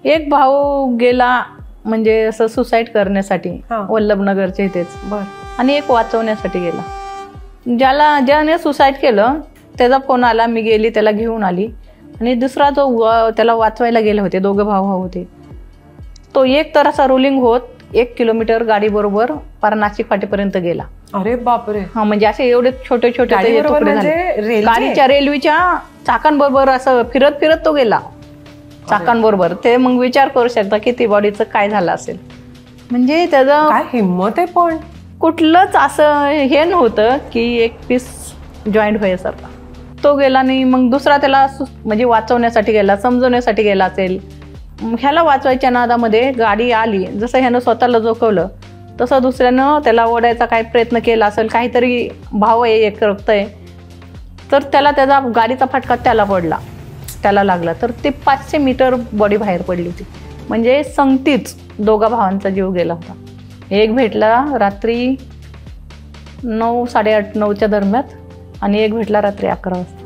एक भाऊ गेला म्हणजे असं सुसाईड करण्यासाठी वल्लभनगरच्या इथेच, आणि एक वाचवण्यासाठी गेला. ज्याने सुसाईड केलं त्याचा फोन आला, मी गेली त्याला घेऊन आली. आणि दुसरा जो त्याला वाचवायला गेले होते, दोघं भाऊ होते, तो एक तर असा रोलिंग होत 1 किलोमीटर गाडी बरोबर पार नाशिक फाटीपर्यंत गेला. अरे बापरे. हा, म्हणजे असे एवढे छोटे छोटे तुकडे झाले. गाडीच्या रेल्वेच्या चाकांबरोबर असं फिरत फिरत तो गेला चाकांबरोबर. ते मग विचार करू शकता किती बॉडीचं काय झालं असेल. म्हणजे त्याचं काय हिंमत आहे. पण कुठलंच असं हे नव्हतं की एक पीस जॉईंट व्हायसारखा. तो गेला नाही. मग दुसरा त्याला म्हणजे वाचवण्यासाठी गेला, समजवण्यासाठी गेला असेल. ह्याला वाचवायच्या नादामध्ये गाडी आली, जसं ह्यानं स्वतःला जोखवलं तसं दुसऱ्यानं त्याला ओढायचा काही प्रयत्न केला असेल. काहीतरी भाव आहे, एक रक्त आहे, तर त्याला त्याचा गाडीचा फटका त्याला लागला. तर ते 500 मीटर बॉडी बाहेर पडली होती. म्हणजे संगतीच दोघा भावांचा जीव गेला होता. एक भेटला रात्री 9, 8:30, 9च्या दरम्यान, आणि एक भेटला रात्री 11 वाजता.